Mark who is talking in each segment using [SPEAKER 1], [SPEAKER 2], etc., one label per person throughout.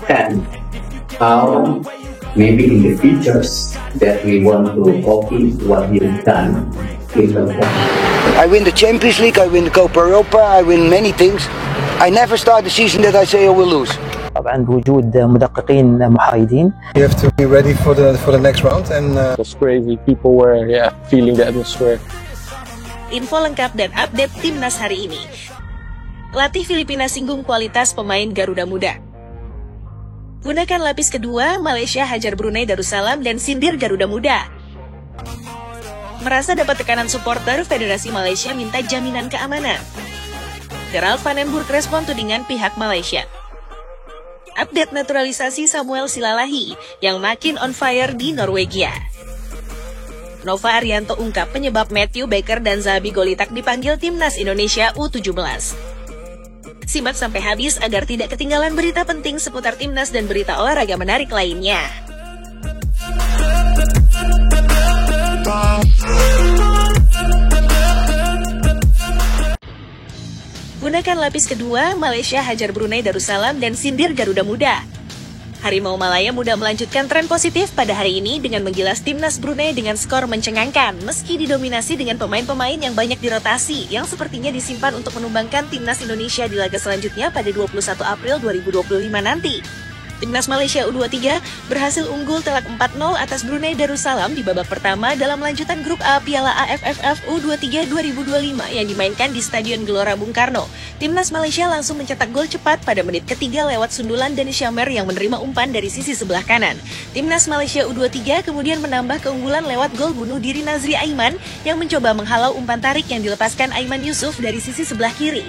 [SPEAKER 1] and how maybe in the futures that we want to copy what you've done in the past.
[SPEAKER 2] I win the Champions League, I win the Copa Europa, I win many things. I never start the season that I say I will lose.
[SPEAKER 3] طبعا بوجود مدققين محايدين.
[SPEAKER 4] You have to be ready for the next round and
[SPEAKER 5] it was crazy. People were feeling the atmosphere.
[SPEAKER 6] Info lengkap dan update timnas hari ini. Pelatih Filipina singgung kualitas pemain Garuda Muda. Gunakan lapis kedua, Malaysia hajar Brunei Darussalam dan sindir Garuda Muda. Merasa dapat tekanan supporter, Federasi Malaysia minta jaminan keamanan. Gerald Van den Burg respon tudingan pihak Malaysia. Update naturalisasi Samuel Silalahi yang makin on fire di Norwegia. Nova Arianto ungkap penyebab Matthew Baker dan Zabi Golitak dipanggil timnas Indonesia U17. Simak sampai habis agar tidak ketinggalan berita penting seputar timnas dan berita olahraga menarik lainnya. Gunakan lapis kedua, Malaysia hajar Brunei Darussalam dan sindir Garuda Muda. Harimau Malaya Muda melanjutkan tren positif pada hari ini dengan menggilas timnas Brunei dengan skor mencengangkan meski didominasi dengan pemain-pemain yang banyak dirotasi yang sepertinya disimpan untuk menumbangkan timnas Indonesia di laga selanjutnya pada 21 April 2025 nanti. Timnas Malaysia U23 berhasil unggul telak 4-0 atas Brunei Darussalam di babak pertama dalam lanjutan grup A Piala AFF U23 2025 yang dimainkan di Stadion Gelora Bung Karno. Timnas Malaysia langsung mencetak gol cepat pada menit ketiga lewat sundulan Dennis Syamer yang menerima umpan dari sisi sebelah kanan. Timnas Malaysia U23 kemudian menambah keunggulan lewat gol bunuh diri Nazri Aiman yang mencoba menghalau umpan tarik yang dilepaskan Aiman Yusuf dari sisi sebelah kiri.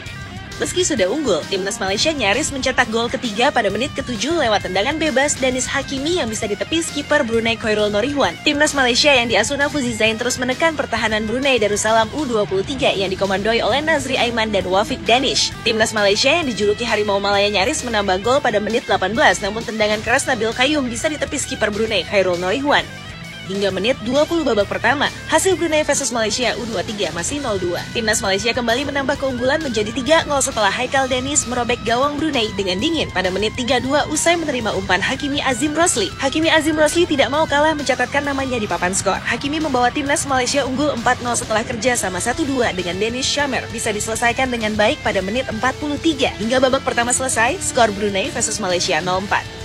[SPEAKER 6] Meski sudah unggul, timnas Malaysia nyaris mencetak gol ketiga pada menit ke-7 lewat tendangan bebas Danis Hakimi yang bisa ditepis kiper Brunei Khairul Nurihwan. Timnas Malaysia yang diasuh Nafuzi Zain terus menekan pertahanan Brunei Darussalam U23 yang dikomandoi oleh Nazri Aiman dan Wafik Danish. Timnas Malaysia yang dijuluki Harimau Malaya nyaris menambah gol pada menit 18, namun tendangan keras Nabil Qayyum bisa ditepis kiper Brunei Khairul Nurihwan. Hingga menit 20 babak pertama, hasil Brunei vs Malaysia U23 masih 0-2. Timnas Malaysia kembali menambah keunggulan menjadi 3-0 setelah Haikal Dennis merobek gawang Brunei dengan dingin pada menit 32 usai menerima umpan Hakimi Azim Rosli. Hakimi Azim Rosli tidak mau kalah mencatatkan namanya di papan skor. Hakimi membawa timnas Malaysia unggul 4-0 setelah kerja sama 1-2 dengan Dennis Syamer bisa diselesaikan dengan baik pada menit 43. Hingga babak pertama selesai, skor Brunei vs Malaysia 0-4.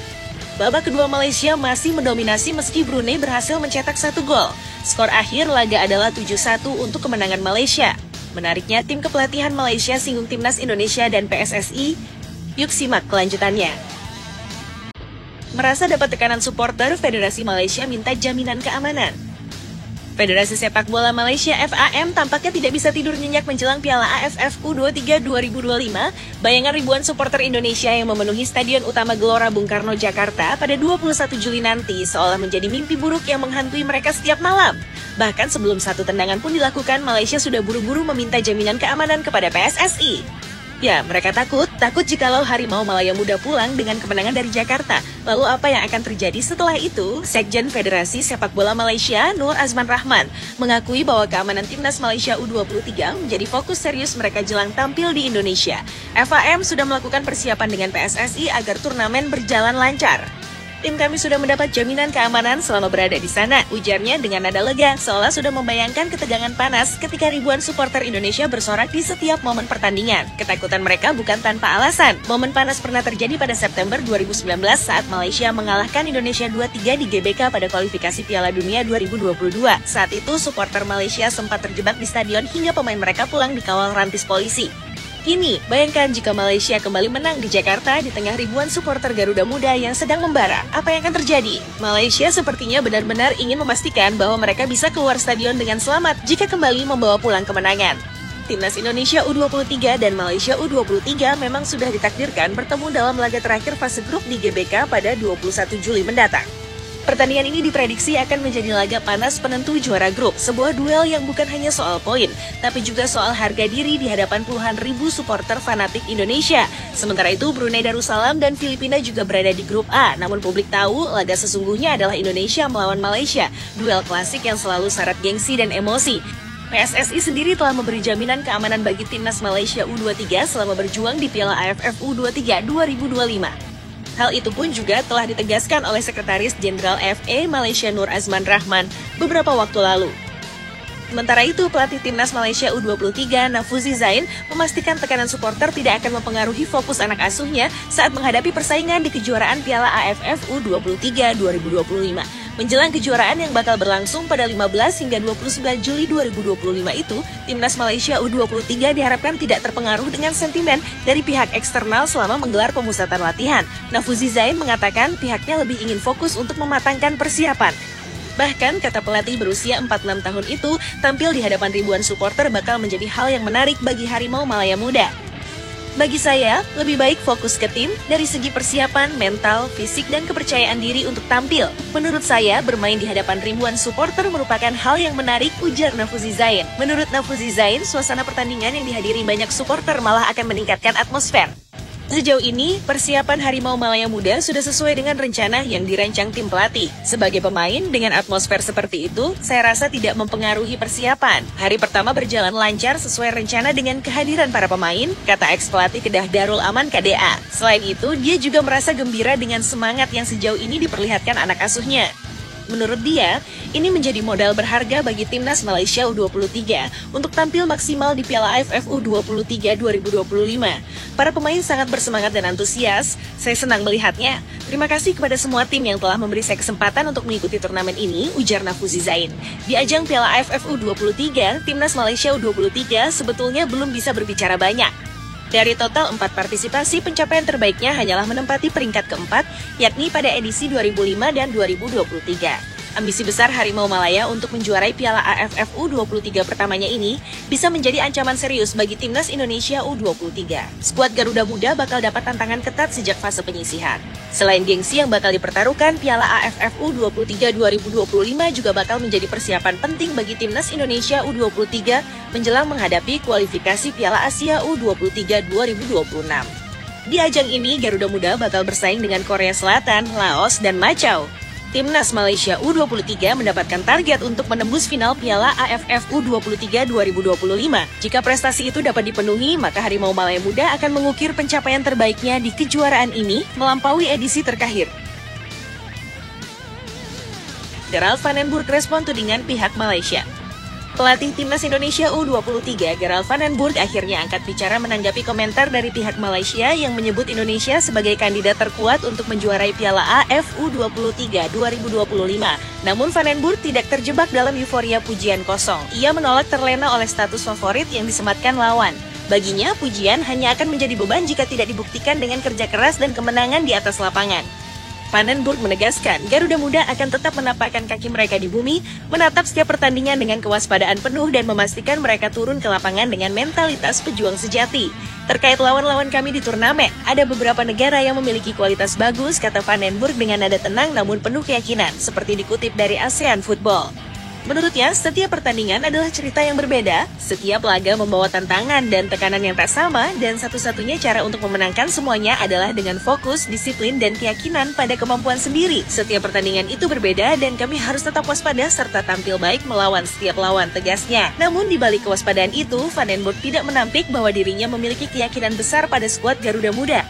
[SPEAKER 6] Babak kedua Malaysia masih mendominasi meski Brunei berhasil mencetak 1 gol. Skor akhir laga adalah 7-1 untuk kemenangan Malaysia. Menariknya, tim kepelatihan Malaysia singgung timnas Indonesia dan PSSI. Yuk simak kelanjutannya. Merasa dapat tekanan supporter, Federasi Malaysia minta jaminan keamanan. Federasi Sepak Bola Malaysia FAM tampaknya tidak bisa tidur nyenyak menjelang Piala AFF U23 2025. Bayangan ribuan supporter Indonesia yang memenuhi Stadion Utama Gelora Bung Karno, Jakarta pada 21 Juli nanti seolah menjadi mimpi buruk yang menghantui mereka setiap malam. Bahkan sebelum satu tendangan pun dilakukan, Malaysia sudah buru-buru meminta jaminan keamanan kepada PSSI. Ya, mereka takut jikalau Harimau Malaya Muda pulang dengan kemenangan dari Jakarta. Lalu apa yang akan terjadi setelah itu? Sekjen Federasi Sepak Bola Malaysia, Nur Azman Rahman, mengakui bahwa keamanan timnas Malaysia U23 menjadi fokus serius mereka jelang tampil di Indonesia. FAM sudah melakukan persiapan dengan PSSI agar turnamen berjalan lancar. Tim kami sudah mendapat jaminan keamanan selama berada di sana, ujarnya dengan nada lega, seolah sudah membayangkan ketegangan panas ketika ribuan supporter Indonesia bersorak di setiap momen pertandingan. Ketakutan mereka bukan tanpa alasan. Momen panas pernah terjadi pada September 2019 saat Malaysia mengalahkan Indonesia 2-3 di GBK pada kualifikasi Piala Dunia 2022. Saat itu, supporter Malaysia sempat terjebak di stadion hingga pemain mereka pulang dikawal rantis polisi. Kini, bayangkan jika Malaysia kembali menang di Jakarta di tengah ribuan supporter Garuda Muda yang sedang membara. Apa yang akan terjadi? Malaysia sepertinya benar-benar ingin memastikan bahwa mereka bisa keluar stadion dengan selamat jika kembali membawa pulang kemenangan. Timnas Indonesia U23 dan Malaysia U23 memang sudah ditakdirkan bertemu dalam laga terakhir fase grup di GBK pada 21 Juli mendatang. Pertandingan ini diprediksi akan menjadi laga panas penentu juara grup, sebuah duel yang bukan hanya soal poin, tapi juga soal harga diri di hadapan puluhan ribu supporter fanatik Indonesia. Sementara itu, Brunei Darussalam dan Filipina juga berada di grup A, namun publik tahu laga sesungguhnya adalah Indonesia melawan Malaysia, duel klasik yang selalu syarat gengsi dan emosi. PSSI sendiri telah memberi jaminan keamanan bagi timnas Malaysia U23 selama berjuang di Piala AFF U23 2025. Hal itu pun juga telah ditegaskan oleh Sekretaris Jenderal FA Malaysia Nur Azman Rahman beberapa waktu lalu. Sementara itu, pelatih timnas Malaysia U23 Nafuzi Zain memastikan tekanan supporter tidak akan mempengaruhi fokus anak asuhnya saat menghadapi persaingan di kejuaraan Piala AFF U23 2025. Menjelang kejuaraan yang bakal berlangsung pada 15 hingga 29 Juli 2025 itu, timnas Malaysia U23 diharapkan tidak terpengaruh dengan sentimen dari pihak eksternal selama menggelar pemusatan latihan. Nafuzi Zain mengatakan pihaknya lebih ingin fokus untuk mematangkan persiapan. Bahkan, kata pelatih berusia 46 tahun itu, tampil di hadapan ribuan supporter bakal menjadi hal yang menarik bagi Harimau Malaya Muda. Bagi saya, lebih baik fokus ke tim dari segi persiapan, mental, fisik, dan kepercayaan diri untuk tampil. Menurut saya, bermain di hadapan ribuan supporter merupakan hal yang menarik, ujar Nafuzi Zain. Menurut Nafuzi Zain, suasana pertandingan yang dihadiri banyak supporter malah akan meningkatkan atmosfer. Sejauh ini, persiapan Harimau Malaya Muda sudah sesuai dengan rencana yang dirancang tim pelatih. Sebagai pemain, dengan atmosfer seperti itu, saya rasa tidak mempengaruhi persiapan. Hari pertama berjalan lancar sesuai rencana dengan kehadiran para pemain, kata ex-pelatih Kedah Darul Aman KDA. Selain itu, dia juga merasa gembira dengan semangat yang sejauh ini diperlihatkan anak asuhnya. Menurut dia, ini menjadi modal berharga bagi timnas Malaysia U23 untuk tampil maksimal di Piala AFF U23 2025. Para pemain sangat bersemangat dan antusias, saya senang melihatnya. Terima kasih kepada semua tim yang telah memberi saya kesempatan untuk mengikuti turnamen ini, ujar Nafuzi Zain. Di ajang Piala AFF U23, timnas Malaysia U23 sebetulnya belum bisa berbicara banyak. Dari total 4 partisipasi, pencapaian terbaiknya hanyalah menempati peringkat keempat, yakni pada edisi 2005 dan 2023. Ambisi besar Harimau Malaya untuk menjuarai Piala AFF U23 pertamanya ini bisa menjadi ancaman serius bagi timnas Indonesia U23. Skuad Garuda Muda bakal dapat tantangan ketat sejak fase penyisihan. Selain gengsi yang bakal dipertaruhkan, Piala AFF U23 2025 juga bakal menjadi persiapan penting bagi timnas Indonesia U23 menjelang menghadapi kualifikasi Piala Asia U23 2026. Di ajang ini, Garuda Muda bakal bersaing dengan Korea Selatan, Laos, dan Macau. Timnas Malaysia U23 mendapatkan target untuk menembus final Piala AFF U23 2025. Jika prestasi itu dapat dipenuhi, maka Harimau Malaya Muda akan mengukir pencapaian terbaiknya di kejuaraan ini melampaui edisi terakhir. Gerald Van den Burg respon tudingan pihak Malaysia. Pelatih timnas Indonesia U23, Gerald Van den Burg akhirnya angkat bicara menanggapi komentar dari pihak Malaysia yang menyebut Indonesia sebagai kandidat terkuat untuk menjuarai Piala AFF U23 2025. Namun Van den Burg tidak terjebak dalam euforia pujian kosong. Ia menolak terlena oleh status favorit yang disematkan lawan. Baginya, pujian hanya akan menjadi beban jika tidak dibuktikan dengan kerja keras dan kemenangan di atas lapangan. Van den Burg menegaskan, Garuda Muda akan tetap menapakkan kaki mereka di bumi, menatap setiap pertandingan dengan kewaspadaan penuh dan memastikan mereka turun ke lapangan dengan mentalitas pejuang sejati. Terkait lawan-lawan kami di turnamen, ada beberapa negara yang memiliki kualitas bagus, kata Van den Burg dengan nada tenang namun penuh keyakinan, seperti dikutip dari ASEAN Football. Menurutnya, setiap pertandingan adalah cerita yang berbeda, setiap laga membawa tantangan dan tekanan yang tak sama, dan satu-satunya cara untuk memenangkan semuanya adalah dengan fokus, disiplin, dan keyakinan pada kemampuan sendiri. Setiap pertandingan itu berbeda dan kami harus tetap waspada serta tampil baik melawan setiap lawan, tegasnya. Namun di balik kewaspadaan itu, Van den Burg tidak menampik bahwa dirinya memiliki keyakinan besar pada skuad Garuda Muda.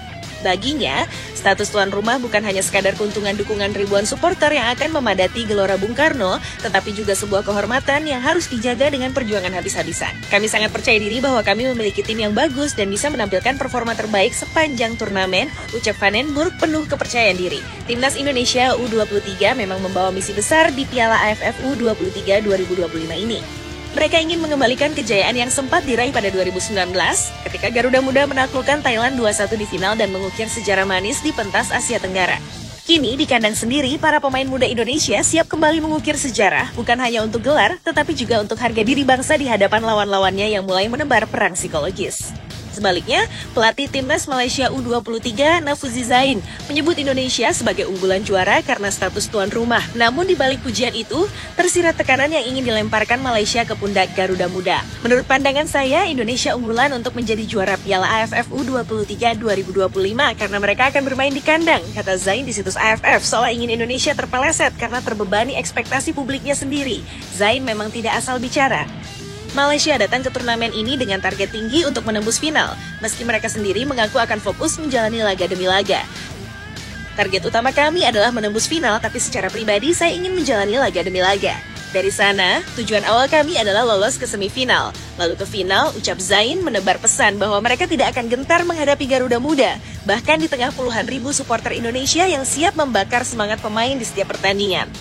[SPEAKER 6] Baginya, status tuan rumah bukan hanya sekadar keuntungan dukungan ribuan supporter yang akan memadati Gelora Bung Karno, tetapi juga sebuah kehormatan yang harus dijaga dengan perjuangan habis-habisan. Kami sangat percaya diri bahwa kami memiliki tim yang bagus dan bisa menampilkan performa terbaik sepanjang turnamen, ucap Van den Burg penuh kepercayaan diri. Timnas Indonesia U23 memang membawa misi besar di Piala AFF U23 2025 ini. Mereka ingin mengembalikan kejayaan yang sempat diraih pada 2019 ketika Garuda Muda menaklukkan Thailand 2-1 di final dan mengukir sejarah manis di pentas Asia Tenggara. Kini di kandang sendiri, para pemain muda Indonesia siap kembali mengukir sejarah bukan hanya untuk gelar, tetapi juga untuk harga diri bangsa di hadapan lawan-lawannya yang mulai menebar perang psikologis. Sebaliknya, pelatih timnas Malaysia U23 Nafuzi Zain menyebut Indonesia sebagai unggulan juara karena status tuan rumah. Namun di balik pujian itu, tersirat tekanan yang ingin dilemparkan Malaysia ke pundak Garuda Muda. Menurut pandangan saya, Indonesia unggulan untuk menjadi juara Piala AFF U23 2025 karena mereka akan bermain di kandang, kata Zain di situs AFF, seolah ingin Indonesia terpeleset karena terbebani ekspektasi publiknya sendiri. Zain memang tidak asal bicara. Malaysia datang ke turnamen ini dengan target tinggi untuk menembus final, meski mereka sendiri mengaku akan fokus menjalani laga demi laga. Target utama kami adalah menembus final, tapi secara pribadi saya ingin menjalani laga demi laga. Dari sana, tujuan awal kami adalah lolos ke semifinal. Lalu ke final, ucap Zain menebar pesan bahwa mereka tidak akan gentar menghadapi Garuda Muda, bahkan di tengah puluhan ribu supporter Indonesia yang siap membakar semangat pemain di setiap pertandingan.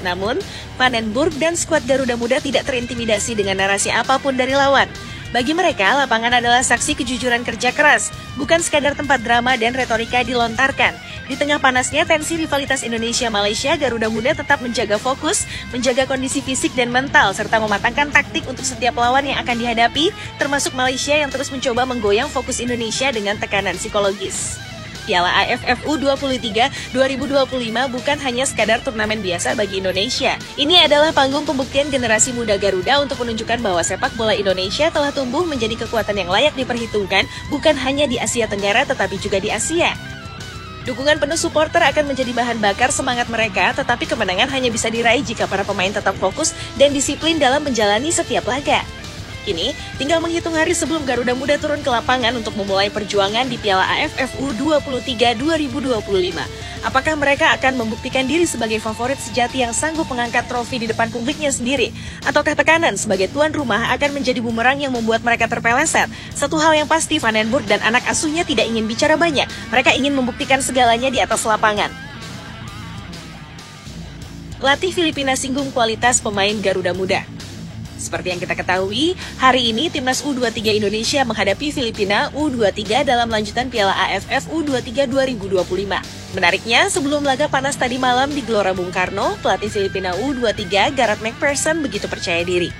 [SPEAKER 6] Namun, Van den Burg dan skuad Garuda Muda tidak terintimidasi dengan narasi apapun dari lawan. Bagi mereka, lapangan adalah saksi kejujuran kerja keras, bukan sekadar tempat drama dan retorika dilontarkan. Di tengah panasnya tensi rivalitas Indonesia-Malaysia, Garuda Muda tetap menjaga fokus, menjaga kondisi fisik dan mental, serta mematangkan taktik untuk setiap lawan yang akan dihadapi, termasuk Malaysia yang terus mencoba menggoyang fokus Indonesia dengan tekanan psikologis. Piala AFF U23 2025 bukan hanya sekadar turnamen biasa bagi Indonesia. Ini adalah panggung pembuktian generasi muda Garuda untuk menunjukkan bahwa sepak bola Indonesia telah tumbuh menjadi kekuatan yang layak diperhitungkan, bukan hanya di Asia Tenggara tetapi juga di Asia. Dukungan penuh supporter akan menjadi bahan bakar semangat mereka, tetapi kemenangan hanya bisa diraih jika para pemain tetap fokus dan disiplin dalam menjalani setiap laga. Kini, tinggal menghitung hari sebelum Garuda Muda turun ke lapangan untuk memulai perjuangan di Piala AFF U23 2025. Apakah mereka akan membuktikan diri sebagai favorit sejati yang sanggup mengangkat trofi di depan publiknya sendiri? Ataukah tekanan sebagai tuan rumah akan menjadi bumerang yang membuat mereka terpeleset? Satu hal yang pasti, Van den Burg dan anak asuhnya tidak ingin bicara banyak. Mereka ingin membuktikan segalanya di atas lapangan. Latih Filipina singgung kualitas pemain Garuda Muda. Seperti yang kita ketahui, hari ini Timnas U23 Indonesia menghadapi Filipina U23 dalam lanjutan Piala AFF U23 2025. Menariknya, sebelum laga panas tadi malam di Gelora Bung Karno, pelatih Filipina U23 Gareth McPherson begitu percaya diri.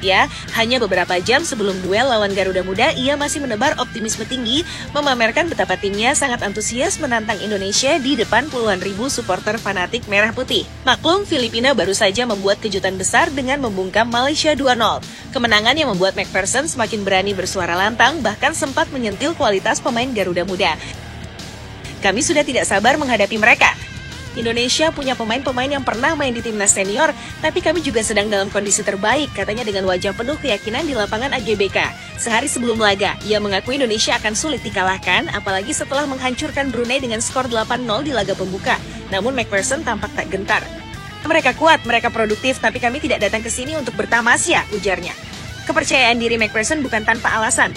[SPEAKER 6] Ya, hanya beberapa jam sebelum duel lawan Garuda Muda, ia masih menebar optimisme tinggi, memamerkan betapa timnya sangat antusias menantang Indonesia di depan puluhan ribu supporter fanatik merah putih. Maklum, Filipina baru saja membuat kejutan besar dengan membungkam Malaysia 2-0. Kemenangan yang membuat McPherson semakin berani bersuara lantang, bahkan sempat menyentil kualitas pemain Garuda Muda. Kami sudah tidak sabar menghadapi mereka. Indonesia punya pemain-pemain yang pernah main di timnas senior, tapi kami juga sedang dalam kondisi terbaik, katanya dengan wajah penuh keyakinan di lapangan AGBK. Sehari sebelum laga, ia mengaku Indonesia akan sulit dikalahkan, apalagi setelah menghancurkan Brunei dengan skor 8-0 di laga pembuka. Namun McPherson tampak tak gentar. Mereka kuat, mereka produktif, tapi kami tidak datang ke sini untuk bertamasya, ujarnya. Kepercayaan diri McPherson bukan tanpa alasan.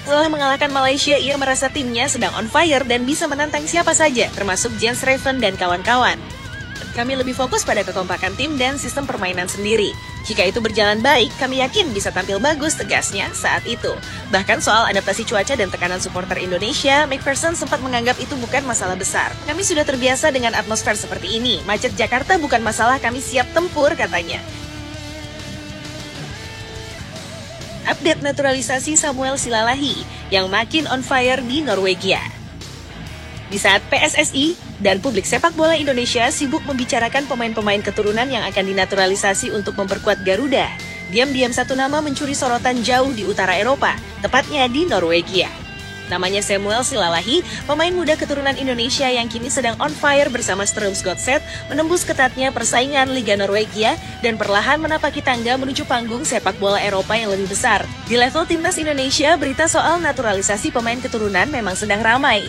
[SPEAKER 6] Setelah mengalahkan Malaysia, ia merasa timnya sedang on fire dan bisa menantang siapa saja, termasuk Jens Raven dan kawan-kawan. Kami lebih fokus pada kekompakan tim dan sistem permainan sendiri. Jika itu berjalan baik, kami yakin bisa tampil bagus, tegasnya saat itu. Bahkan soal adaptasi cuaca dan tekanan supporter Indonesia, McPherson sempat menganggap itu bukan masalah besar. Kami sudah terbiasa dengan atmosfer seperti ini. Macet Jakarta bukan masalah, kami siap tempur, katanya. Update naturalisasi Samuel Silalahi yang makin on fire di Norwegia. Di saat PSSI dan publik sepak bola Indonesia sibuk membicarakan pemain-pemain keturunan yang akan dinaturalisasi untuk memperkuat Garuda, diam-diam satu nama mencuri sorotan jauh di utara Eropa, tepatnya di Norwegia. Namanya Samuel Silalahi, pemain muda keturunan Indonesia yang kini sedang on fire bersama Strømsgodset, menembus ketatnya persaingan Liga Norwegia dan perlahan menapaki tangga menuju panggung sepak bola Eropa yang lebih besar. Di level timnas Indonesia, berita soal naturalisasi pemain keturunan memang sedang ramai.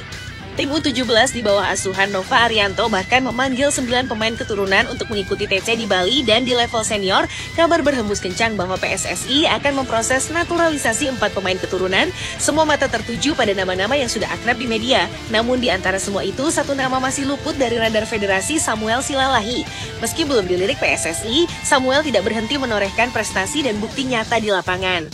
[SPEAKER 6] Tim U17 di bawah asuhan Nova Arianto bahkan memanggil 9 pemain keturunan untuk mengikuti TC di Bali, dan di level senior, kabar berhembus kencang bahwa PSSI akan memproses naturalisasi 4 pemain keturunan. Semua mata tertuju pada nama-nama yang sudah akrab di media. Namun di antara semua itu, satu nama masih luput dari radar federasi, Samuel Silalahi. Meski belum dilirik PSSI, Samuel tidak berhenti menorehkan prestasi dan bukti nyata di lapangan.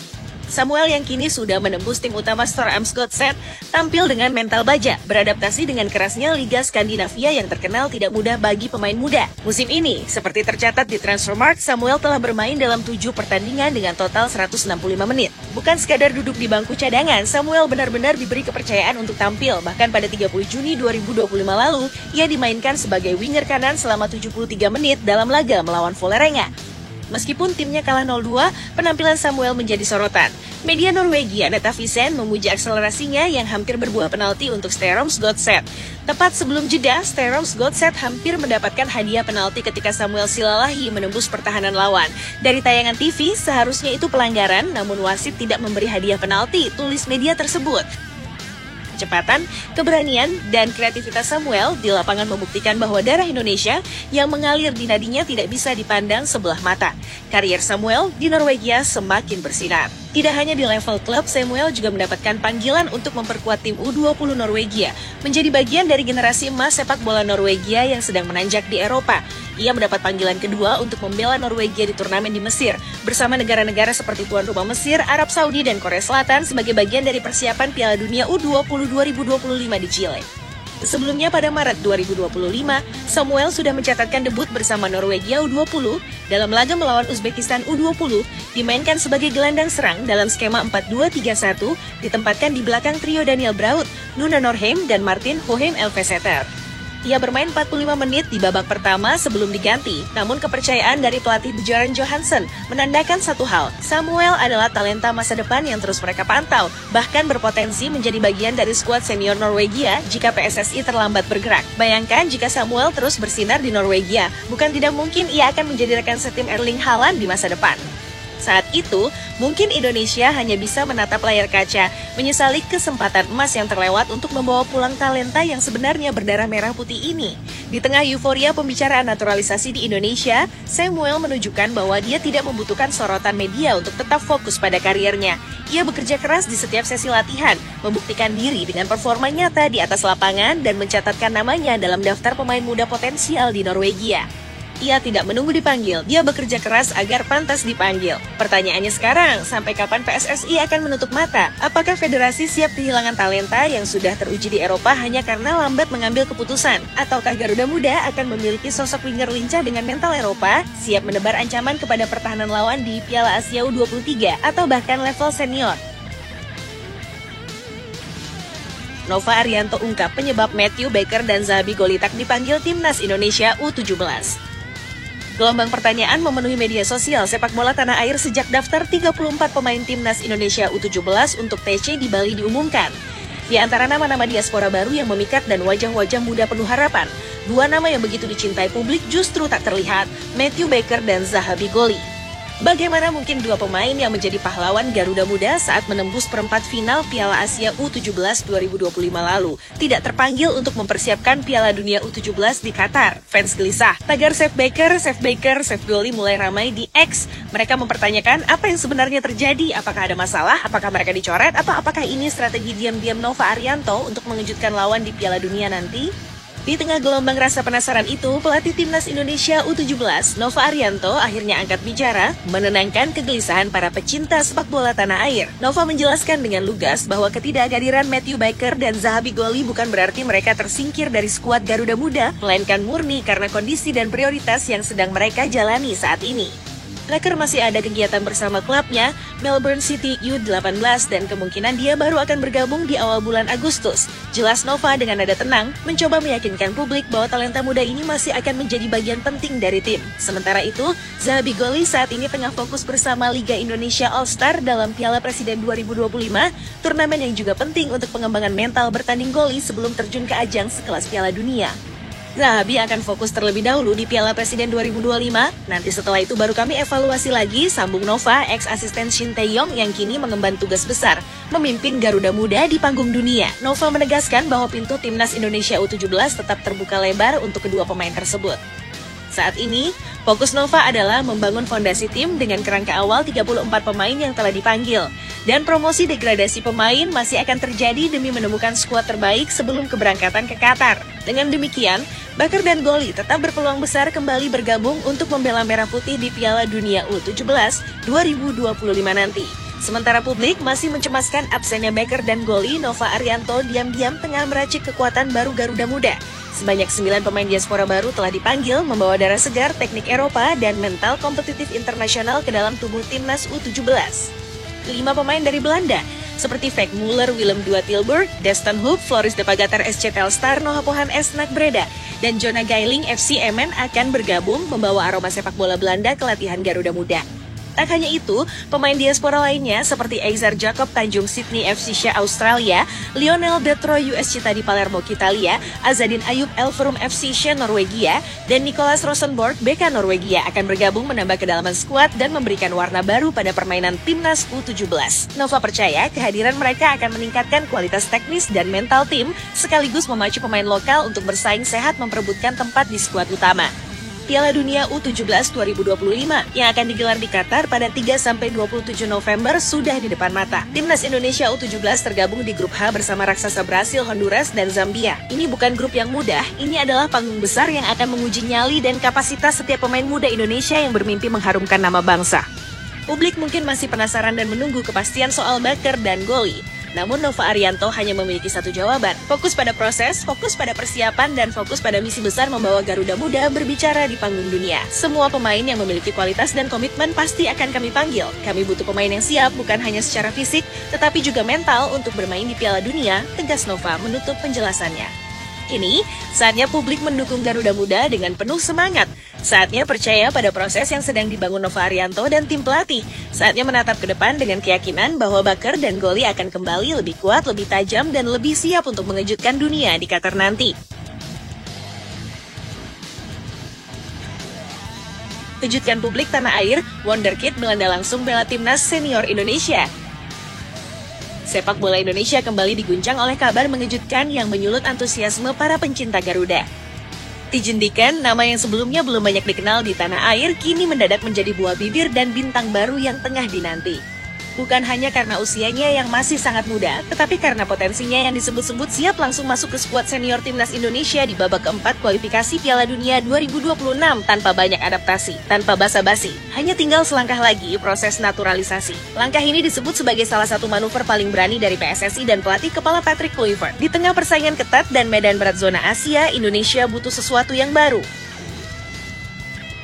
[SPEAKER 6] Samuel yang kini sudah menembus tim utama Strømsgodset tampil dengan mental baja, beradaptasi dengan kerasnya Liga Skandinavia yang terkenal tidak mudah bagi pemain muda. Musim ini, seperti tercatat di Transfermarkt, Samuel telah bermain dalam 7 pertandingan dengan total 165 menit. Bukan sekadar duduk di bangku cadangan, Samuel benar-benar diberi kepercayaan untuk tampil. Bahkan pada 30 Juni 2025 lalu, ia dimainkan sebagai winger kanan selama 73 menit dalam laga melawan Vålerenga. Meskipun timnya kalah 0-2, penampilan Samuel menjadi sorotan. Media Norwegia Nettavisen memuji akselerasinya yang hampir berbuah penalti untuk Strømsgodset. Tepat sebelum jeda, Strømsgodset hampir mendapatkan hadiah penalti ketika Samuel Silalahi menembus pertahanan lawan. Dari tayangan TV, seharusnya itu pelanggaran, namun wasit tidak memberi hadiah penalti, tulis media tersebut. kecepatan, keberanian, dan kreativitas Samuel di lapangan membuktikan bahwa darah Indonesia yang mengalir di nadinya tidak bisa dipandang sebelah mata. Karier Samuel di Norwegia semakin bersinar. Tidak hanya di level klub, Samuel juga mendapatkan panggilan untuk memperkuat tim U20 Norwegia, menjadi bagian dari generasi emas sepak bola Norwegia yang sedang menanjak di Eropa. Ia mendapat panggilan kedua untuk membela Norwegia di turnamen di Mesir, bersama negara-negara seperti tuan rumah Mesir, Arab Saudi, dan Korea Selatan sebagai bagian dari persiapan Piala Dunia U20 2025 di Chile. Sebelumnya pada Maret 2025, Samuel sudah mencatatkan debut bersama Norwegia U20 dalam laga melawan Uzbekistan U20, dimainkan sebagai gelandang serang dalam skema 4-2-3-1, ditempatkan di belakang trio Daniel Braut, Nuna Norheim, dan Martin Hoheim Elveseter. Ia bermain 45 menit di babak pertama sebelum diganti, namun kepercayaan dari pelatih Bjorn Johansson menandakan satu hal, Samuel adalah talenta masa depan yang terus mereka pantau, bahkan berpotensi menjadi bagian dari skuad senior Norwegia jika PSSI terlambat bergerak. Bayangkan jika Samuel terus bersinar di Norwegia, bukan tidak mungkin ia akan menjadi rekan setim Erling Haaland di masa depan. Saat itu, mungkin Indonesia hanya bisa menatap layar kaca, menyesali kesempatan emas yang terlewat untuk membawa pulang talenta yang sebenarnya berdarah merah putih ini. Di tengah euforia pembicaraan naturalisasi di Indonesia, Samuel menunjukkan bahwa dia tidak membutuhkan sorotan media untuk tetap fokus pada kariernya. Ia bekerja keras di setiap sesi latihan, membuktikan diri dengan performa nyata di atas lapangan dan mencatatkan namanya dalam daftar pemain muda potensial di Norwegia. Ia tidak menunggu dipanggil, dia bekerja keras agar pantas dipanggil. Pertanyaannya sekarang, sampai kapan PSSI akan menutup mata? Apakah federasi siap kehilangan talenta yang sudah teruji di Eropa hanya karena lambat mengambil keputusan? Ataukah Garuda Muda akan memiliki sosok winger lincah dengan mental Eropa, siap menebar ancaman kepada pertahanan lawan di Piala Asia U23 atau bahkan level senior? Nova Arianto ungkap penyebab Matthew Baker dan Zahabi Golitak dipanggil Timnas Indonesia U17. Gelombang pertanyaan memenuhi media sosial sepak bola tanah air sejak daftar 34 pemain Timnas Indonesia U17 untuk TC di Bali diumumkan. Di antara nama-nama diaspora baru yang memikat dan wajah-wajah muda penuh harapan, dua nama yang begitu dicintai publik justru tak terlihat, Matthew Baker dan Zahabi Goli. Bagaimana mungkin dua pemain yang menjadi pahlawan Garuda Muda saat menembus perempat final Piala Asia U17 2025 lalu tidak terpanggil untuk mempersiapkan Piala Dunia U17 di Qatar? Fans gelisah. Tagar Save Baker, Save Goli mulai ramai di X. Mereka mempertanyakan apa yang sebenarnya terjadi, apakah ada masalah, apakah mereka dicoret, atau apakah ini strategi diam-diam Nova Arianto untuk mengejutkan lawan di Piala Dunia nanti? Di tengah gelombang rasa penasaran itu, pelatih Timnas Indonesia U17, Nova Arianto, akhirnya angkat bicara, menenangkan kegelisahan para pecinta sepak bola tanah air. Nova menjelaskan dengan lugas bahwa ketidakhadiran Matthew Baker dan Zahabi Goli bukan berarti mereka tersingkir dari skuad Garuda Muda, melainkan murni karena kondisi dan prioritas yang sedang mereka jalani saat ini. Laker masih ada kegiatan bersama klubnya, Melbourne City U18, dan kemungkinan dia baru akan bergabung di awal bulan Agustus. Jelas Nova dengan nada tenang, mencoba meyakinkan publik bahwa talenta muda ini masih akan menjadi bagian penting dari tim. Sementara itu, Zahabi Goli saat ini tengah fokus bersama Liga Indonesia All-Star dalam Piala Presiden 2025, turnamen yang juga penting untuk pengembangan mental bertanding Goli sebelum terjun ke ajang sekelas Piala Dunia. Zahabi akan fokus terlebih dahulu di Piala Presiden 2025. Nanti setelah itu baru kami evaluasi lagi, sambung Nova, ex-asisten Shin Tae-yong yang kini mengemban tugas besar, memimpin Garuda Muda di panggung dunia. Nova menegaskan bahwa pintu Timnas Indonesia U17 tetap terbuka lebar untuk kedua pemain tersebut. Saat ini, fokus Nova adalah membangun fondasi tim dengan kerangka awal 34 pemain yang telah dipanggil. Dan promosi degradasi pemain masih akan terjadi demi menemukan skuad terbaik sebelum keberangkatan ke Qatar. Dengan demikian, Baker dan Goli tetap berpeluang besar kembali bergabung untuk membela Merah Putih di Piala Dunia U17 2025 nanti. Sementara publik masih mencemaskan absennya Baker dan Goli, Nova Arianto diam-diam tengah meracik kekuatan baru Garuda Muda. Sebanyak 9 pemain diaspora baru telah dipanggil membawa darah segar, teknik Eropa, dan mental kompetitif internasional ke dalam tubuh Timnas U17. 5 pemain dari Belanda, seperti Frank Muller, Willem II Tilburg, Deston Hoop, Floris de Pagatar SC Telstar, Noah Pohan SNAC Breda, dan Jonah Geiling FC Emmen akan bergabung membawa aroma sepak bola Belanda ke latihan Garuda Muda. Tak hanya itu, pemain diaspora lainnya seperti Eizer Jacob Tanjung Sydney FC Shea Australia, Lionel Detro US Cita di Palermo Italia, Azadin Ayub Elverum FC Shea Norwegia, dan Nicolas Rosenborg BK Norwegia akan bergabung menambah kedalaman skuad dan memberikan warna baru pada permainan timnas U17. Nova percaya kehadiran mereka akan meningkatkan kualitas teknis dan mental tim, sekaligus memacu pemain lokal untuk bersaing sehat memperebutkan tempat di skuad utama. Piala Dunia U17 2025 yang akan digelar di Qatar pada 3-27 November sudah di depan mata. Timnas Indonesia U17 tergabung di grup H bersama raksasa Brasil, Honduras, dan Zambia. Ini bukan grup yang mudah, ini adalah panggung besar yang akan menguji nyali dan kapasitas setiap pemain muda Indonesia yang bermimpi mengharumkan nama bangsa. Publik mungkin masih penasaran dan menunggu kepastian soal Baker dan Goli. Namun Nova Arianto hanya memiliki satu jawaban, fokus pada proses, fokus pada persiapan, dan fokus pada misi besar membawa Garuda Muda berbicara di panggung dunia. Semua pemain yang memiliki kualitas dan komitmen pasti akan kami panggil. Kami butuh pemain yang siap bukan hanya secara fisik, tetapi juga mental untuk bermain di Piala Dunia, tegas Nova menutup penjelasannya. Kini, saatnya publik mendukung Garuda Muda dengan penuh semangat. Saatnya percaya pada proses yang sedang dibangun Nova Arianto dan tim pelatih. Saatnya menatap ke depan dengan keyakinan bahwa Baker dan Goli akan kembali lebih kuat, lebih tajam, dan lebih siap untuk mengejutkan dunia di Qatar nanti. Kejutkan publik tanah air, Wonderkid Belanda langsung bela timnas senior Indonesia. Sepak bola Indonesia kembali diguncang oleh kabar mengejutkan yang menyulut antusiasme para pencinta Garuda. Tijen Diken, nama yang sebelumnya belum banyak dikenal di tanah air, kini mendadak menjadi buah bibir dan bintang baru yang tengah dinanti. Bukan hanya karena usianya yang masih sangat muda, tetapi karena potensinya yang disebut-sebut siap langsung masuk ke skuad senior timnas Indonesia di babak keempat kualifikasi Piala Dunia 2026 tanpa banyak adaptasi, tanpa basa-basi. Hanya tinggal selangkah lagi proses naturalisasi. Langkah ini disebut sebagai salah satu manuver paling berani dari PSSI dan pelatih kepala Patrick Kluivert. Di tengah persaingan ketat dan medan berat zona Asia, Indonesia butuh sesuatu yang baru.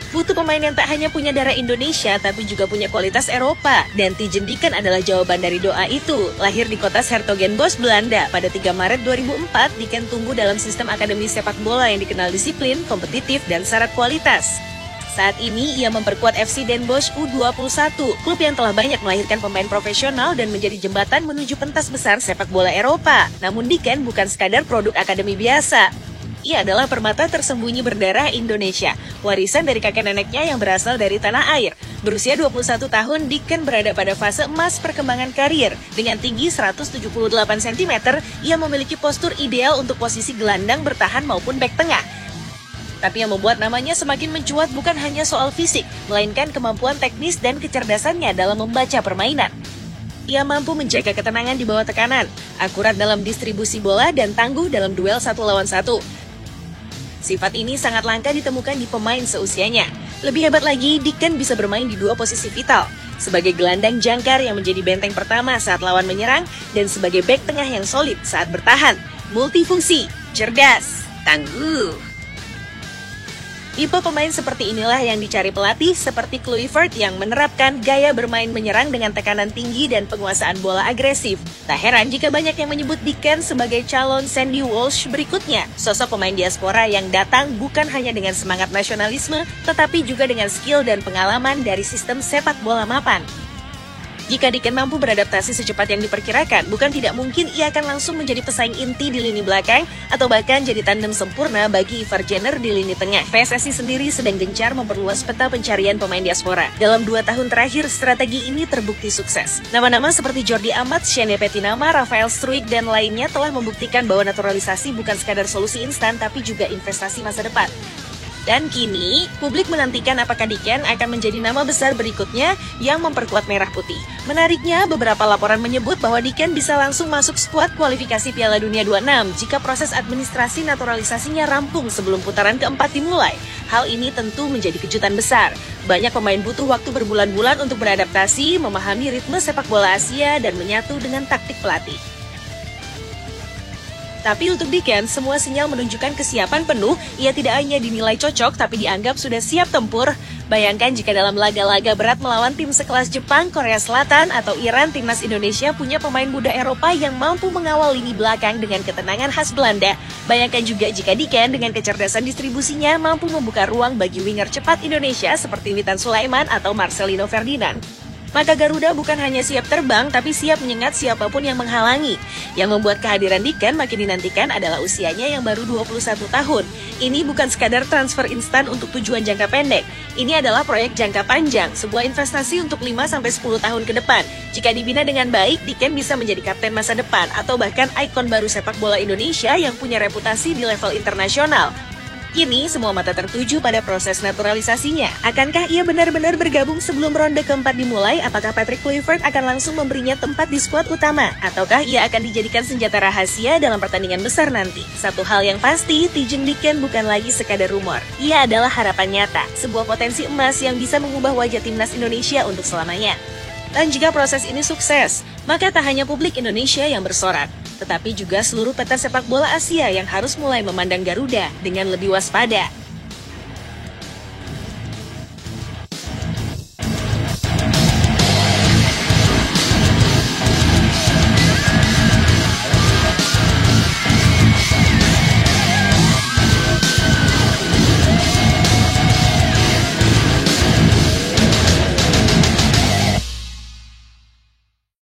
[SPEAKER 6] Butuh pemain yang tak hanya punya darah Indonesia, tapi juga punya kualitas Eropa. Dan Tijen Diken adalah jawaban dari doa itu. Lahir di kota 's-Hertogenbosch, Belanda, pada 3 Maret 2004, Diken tumbuh dalam sistem akademi sepak bola yang dikenal disiplin, kompetitif, dan syarat kualitas. Saat ini, ia memperkuat FC Den Bosch U21, klub yang telah banyak melahirkan pemain profesional dan menjadi jembatan menuju pentas besar sepak bola Eropa. Namun Diken bukan sekadar produk akademi biasa. Ia adalah permata tersembunyi berdarah Indonesia, warisan dari kakek neneknya yang berasal dari tanah air. Berusia 21 tahun, Diken berada pada fase emas perkembangan karir. Dengan tinggi 178 cm, ia memiliki postur ideal untuk posisi gelandang bertahan maupun bek tengah. Tapi yang membuat namanya semakin mencuat bukan hanya soal fisik, melainkan kemampuan teknis dan kecerdasannya dalam membaca permainan. Ia mampu menjaga ketenangan di bawah tekanan, akurat dalam distribusi bola, dan tangguh dalam duel 1 lawan 1. Sifat ini sangat langka ditemukan di pemain seusianya. Lebih hebat lagi, Diken bisa bermain di dua posisi vital. Sebagai gelandang jangkar yang menjadi benteng pertama saat lawan menyerang, dan sebagai bek tengah yang solid saat bertahan. Multifungsi, cerdas, tangguh. Tipe pemain seperti inilah yang dicari pelatih seperti Kluivert yang menerapkan gaya bermain menyerang dengan tekanan tinggi dan penguasaan bola agresif. Tak heran jika banyak yang menyebut Diken sebagai calon Sandy Walsh berikutnya. Sosok pemain diaspora yang datang bukan hanya dengan semangat nasionalisme, tetapi juga dengan skill dan pengalaman dari sistem sepak bola mapan. Jika Diken mampu beradaptasi secepat yang diperkirakan, bukan tidak mungkin ia akan langsung menjadi pesaing inti di lini belakang atau bahkan jadi tandem sempurna bagi Ivar Jenner di lini tengah. PSSI sendiri sedang gencar memperluas peta pencarian pemain diaspora. Dalam 2 tahun terakhir, strategi ini terbukti sukses. Nama-nama seperti Jordi Amat, Shane Petinama, Rafael Struijk, dan lainnya telah membuktikan bahwa naturalisasi bukan sekadar solusi instan, tapi juga investasi masa depan. Dan kini, publik menantikan apakah Diken akan menjadi nama besar berikutnya yang memperkuat merah putih. Menariknya, beberapa laporan menyebut bahwa Diken bisa langsung masuk skuad kualifikasi Piala Dunia 26 jika proses administrasi naturalisasinya rampung sebelum putaran keempat dimulai. Hal ini tentu menjadi kejutan besar. Banyak pemain butuh waktu berbulan-bulan untuk beradaptasi, memahami ritme sepak bola Asia, dan menyatu dengan taktik pelatih. Tapi untuk Diken, semua sinyal menunjukkan kesiapan penuh. Ia tidak hanya dinilai cocok, tapi dianggap sudah siap tempur. Bayangkan jika dalam laga-laga berat melawan tim sekelas Jepang, Korea Selatan, atau Iran, timnas Indonesia punya pemain muda Eropa yang mampu mengawal lini belakang dengan ketenangan khas Belanda. Bayangkan juga jika Diken dengan kecerdasan distribusinya mampu membuka ruang bagi winger cepat Indonesia seperti Witan Sulaiman atau Marcelino Ferdinand. Maka Garuda bukan hanya siap terbang, tapi siap menyengat siapapun yang menghalangi. Yang membuat kehadiran Diken makin dinantikan adalah usianya yang baru 21 tahun. Ini bukan sekadar transfer instan untuk tujuan jangka pendek. Ini adalah proyek jangka panjang, sebuah investasi untuk 5-10 tahun ke depan. Jika dibina dengan baik, Diken bisa menjadi kapten masa depan, atau bahkan ikon baru sepak bola Indonesia yang punya reputasi di level internasional. Kini, semua mata tertuju pada proses naturalisasinya. Akankah ia benar-benar bergabung sebelum ronde keempat dimulai? Apakah Patrick Kluivert akan langsung memberinya tempat di skuad utama? Ataukah ia akan dijadikan senjata rahasia dalam pertandingan besar nanti? Satu hal yang pasti, Tijeng Diken bukan lagi sekadar rumor. Ia adalah harapan nyata, sebuah potensi emas yang bisa mengubah wajah timnas Indonesia untuk selamanya. Dan jika proses ini sukses, maka tak hanya publik Indonesia yang bersorak, tetapi juga seluruh peta sepak bola Asia yang harus mulai memandang Garuda dengan lebih waspada.